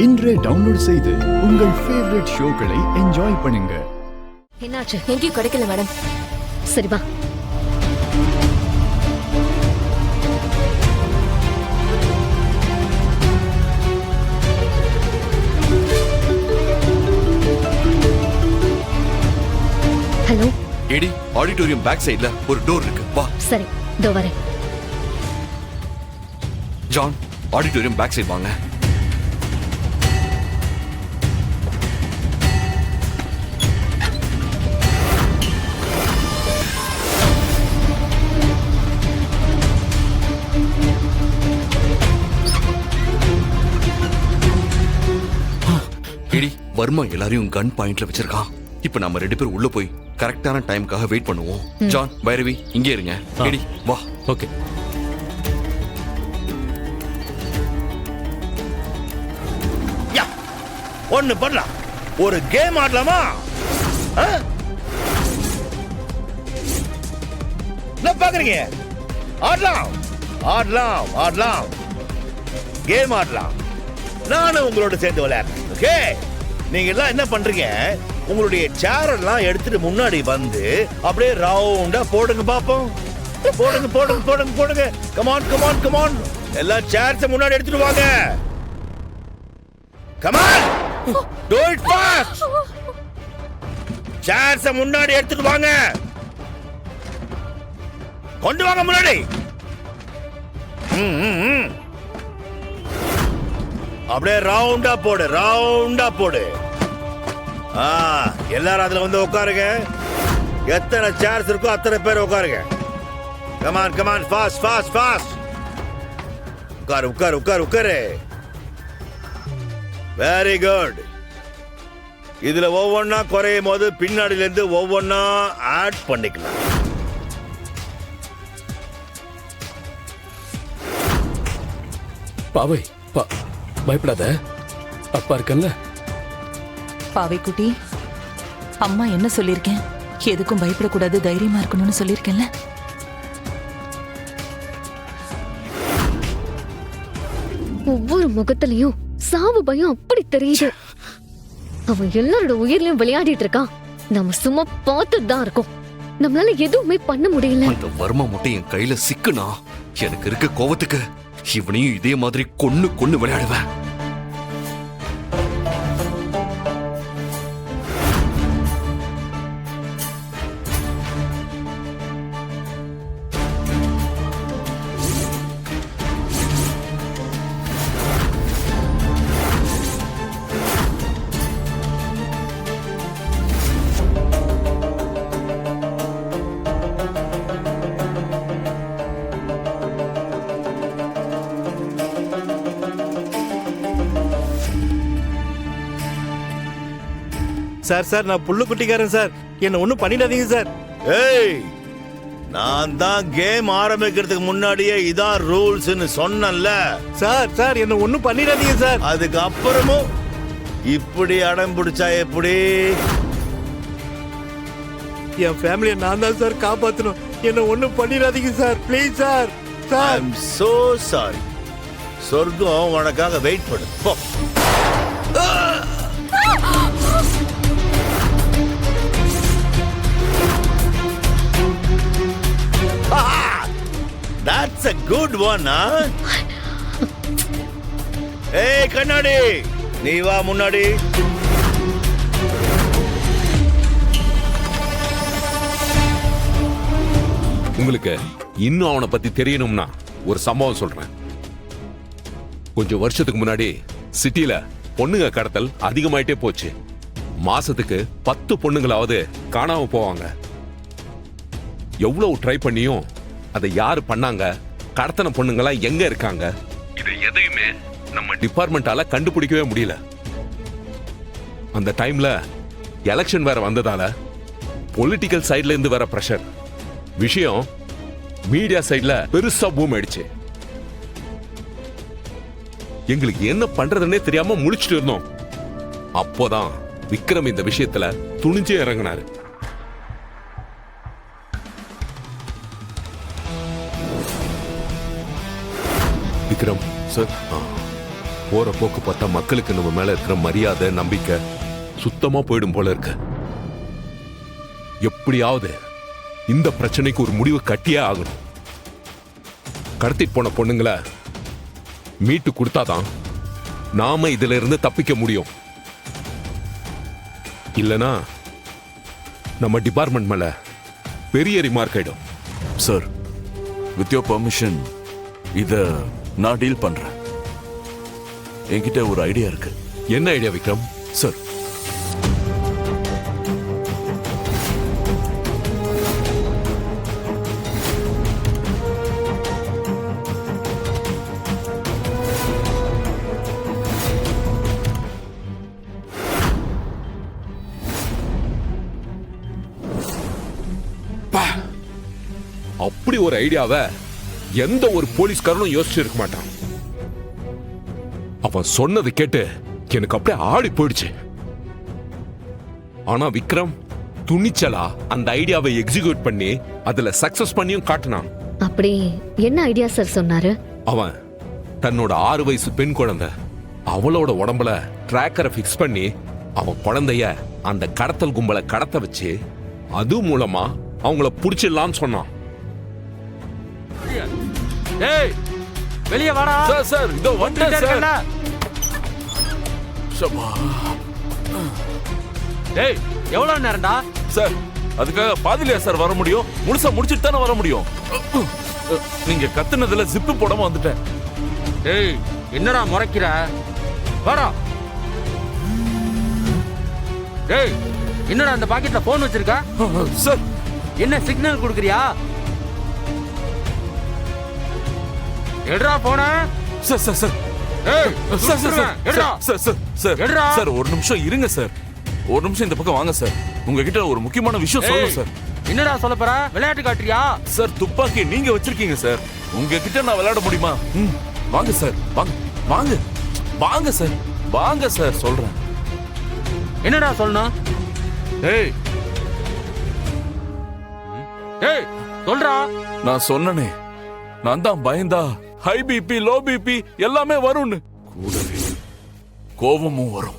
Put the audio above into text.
இன்றே டவுன்லோட் செய்து உங்கள் ஃபேவரட் ஷோக்களை என்ஜாய் பண்ணுங்க. என்னாச்சு? எங்கேயும் கிடைக்கல மேடம். சரி வா. ஹலோ ஏடி, ஆடிட்டோரியம் பேக் சைடுல ஒரு டோர் இருக்கு, வா. சரி, இதோ வரேன். ஜான், ஆடிட்டோரியம் பேக் சைடு வாங்க. ஏடி, வர்மா எல்லாரையும் கன் பாயிண்ட்ல வச்சிருக்கான். இப்ப நம்ம 2 பேரும் உள்ள போய் கரெக்டான டைம்காக வெயிட் பண்ணுவோம். ஜான், பைரவி இங்கே இருங்க. ஏடி வா. ஓகே. ஒண்ணு பண்ணலாம், ஒரு கேம் ஆடலாமா? என்ன பாக்குறீங்க? ஆடலாம் ஆடலாம் ஆடலாம், கேம் ஆடலாம். நானும் உங்களோட சேர்ந்து விளையாடுறேன். ஓகே, நீங்க எல்லாம் என்ன பண்றீங்க? உங்களுடைய சேர் எல்லாம் எடுத்துட்டு முன்னாடி வந்து அப்படியே ரவுண்டா போடுங்க பாப்போம். போடுங்க போடுங்க போடுங்க போடுங்க. கமான் கமான் கமான், எல்லா சேர்ஸ் முன்னாடி எடுத்துட்டு வாங்க. Come on, do it fast. Chairs முன்னாடி எடுத்துட்டு வாங்க. கொண்டு வாங்க முன்னாடி. அப்படியே ரவுண்டா போடு, ரவுண்டா போடு. எல்லாரும் அதுல வந்து உட்காருங்க. எத்தனை சேர்ஸ் இருக்கோ அத்தனை பேர் உட்காருங்க. Come on come on, fast fast fast. உட்காரு உட்காரு உட்காரு உட்காரு. Very good. இதுல ஒவ்வொன்னா குறையும் போது பின்னாடில இருந்து ஒவ்வொன்னா ஆட் பண்ணிக்கலாம். பாவை, பயப்படாத, அப்பா இருக்கல்ல. பாவை குட்டி, அம்மா என்ன சொல்லிருக்கேன்? எதுக்கும் பயப்படக்கூடாது, தைரியமா இருக்கணும்னு சொல்லிருக்கேன்ல. ஒவ்வொரு முகத்திலையும் சாவு பயம் அப்படி தெரியுது. அவன் எல்லாரோட உயிரிலையும் விளையாடிட்டு இருக்கான். நம்ம சும்மா பார்த்துட்டு தான் இருக்கோம். நம்மளால எதுவுமே பண்ண முடியல. அந்த வர்மா மட்டும் என் கையில சிக்குனா எனக்கு இருக்க கோவத்துக்கு இவனையும் இதே மாதிரி கொன்னு கொன்னு விளையாடுவேன். சார் சார், நான் புல்லு குட்டிக்காரன் சார், என்ன ஒண்ணும் பண்ணிடாதீங்க சார். ஏய், நான் தான் கேம் ஆரம்பிக்கிறதுக்கு முன்னாடியே இதான் ரூல்ஸ்னு சொன்னேன்ல. சார் சார், என்ன ஒண்ணும் பண்ணிடாதீங்க சார். அதுக்கு அப்புறமும் இப்படி அடம் பிடிச்சா எப்படி? என் ஃபேமிலியை நான் தான் சார் காப்பாத்தணும். என்ன ஒண்ணும் பண்ணிடாதீங்க sir, please sir. Sir, I am so sorry. சொர்க்கம் உனக்காக வெயிட் பண்ணு. போ. That's a good one, huh? Hey, கண்ணாடி, நீ வா முன்னாடி. உங்களுக்கு இன்னும் அவனை பத்தி தெரியணும்னா ஒரு சம்பவம் சொல்றேன். கொஞ்சம் வருஷத்துக்கு முன்னாடி சிட்டில பொண்ணுங்க கடத்தல் அதிகமாயிட்டே போச்சு. மாசத்துக்கு 10 பொண்ணுங்களாவது காணாம போவாங்க. எவ்வளவு ட்ரை பண்ணியும் அதை யாரு பண்ணாங்க, கடத்தன பொண்ணுங்களா எங்க இருக்காங்க, இது எதையுமே நம்ம டிபார்ட்மெண்டால கண்டுபிடிக்கவே முடியல. அந்த டைம்ல எலெக்ஷன் வேற வந்ததால பொலிட்டிக்கல் சைட்ல இருந்து வர பிரஷர், விஷயம் மீடியா சைட்ல பெருசா பூம் ஆயிடுச்சு. எங்களுக்கு என்ன பண்றதுன்னே தெரியாம முழிச்சிட்டு இருந்தோம். அப்போதான் விக்ரம் இந்த விஷயத்துல துணிஞ்சே இறங்கினாரு. விக்ரம் சார், போற போக்கு பார்த்தா மக்களுக்கு நம்ம மேல இருக்கிற மரியாதை நம்பிக்கை சுத்தமா போயிடும் போல இருக்கு. எப்படியாவது இந்த பிரச்சனைக்கு ஒரு முடிவு கட்டியே ஆகணும். கடத்திட்டு போன பொண்ணுங்களை மீட்டு கொடுத்தாதான் நாம இதுல இருந்து தப்பிக்க முடியும். இல்லனா நம்ம டிபார்ட்மெண்ட் மேல பெரிய ரிமார்க் ஆயிடும். சார், வித் யோர் பெர்மிஷன் இத நான் டீல் பண்றேன். என்கிட்ட ஒரு ஐடியா இருக்கு. என்ன ஐடியா விக்ரம்? சார், அப்படி ஒரு ஐடியாவை எந்த ஒரு போலீஸ்காரனும் யோசிச்சு இருக்க மாட்டான். அவன் சொன்னதை கேட்டு எனக்கு அப்படியே ஆடி போயிடுச்சு. ஆனா விக்ரம் துணிச்சலா அந்த ஐடியாவை எக்ஸிக்யூட் பண்ணி அதுல சக்சஸ் பண்ணியும் காட்டினான். அப்படி என்ன ஐடியா சார் சொன்னாரு? அவன் தன்னோட 6 வயசு பெண் குழந்தை அவளோட உடம்புல டிராக்கரை பிக்ஸ் பண்ணி அவன் குழந்தைய அந்த கடத்தல் கும்பலை கடத்த வச்சு அது மூலமா அவங்கள புடிச்சிடலாம்னு சொன்னான். டேய் வெளிய வாடா. சார் சார் இதோ வந்துட்டேன் சார். ஷப்பா. டேய் எவ்வளவு நேரம்டா? சார், அதுக்காக பாதிலையா சார் வர முடியும்? முழுசா முடிச்சிட்டு தானே வர முடியும். நீங்க கத்துனதுல ஜிப்பு போடாம வந்துட்டேன். டேய் என்னடா முறைக்கிற? வாடா. டேய் என்னடா அந்த பாக்கெட்ல போன் வச்சிருக்க? சார், என்ன சிக்னல் கொடுக்கறியா? எடுறா போன. சார் சார் சார் ஏய் சார் சார் சார் எடுடா. சார் சார் சார் எடுடா. சார் ஒரு நிமிஷம் இருங்க சார். ஒரு நிமிஷம் இந்த பக்கம் வாங்க சார். உங்ககிட்ட ஒரு முக்கியமான விஷயம் சொல்லணும் சார். என்னடா சொல்ல போற? விளையாட்டு காட்டுறியா? சார், துப்பாக்கி நீங்க வச்சிருக்கீங்க சார். உங்ககிட்ட நான் விளையாட முடியுமா? வாங்க சார், வாங்க வாங்க வாங்க சார், வாங்க சார் சொல்றேன். என்னடா சொல்லணும்? ஏய் ஏய் சொல்றா. நான் சொன்னனே, நான் தான் பயந்தா ஹை பிபி லோ பிபி எல்லாமே வரும்னு. கூடவே கோபமும் வரும்.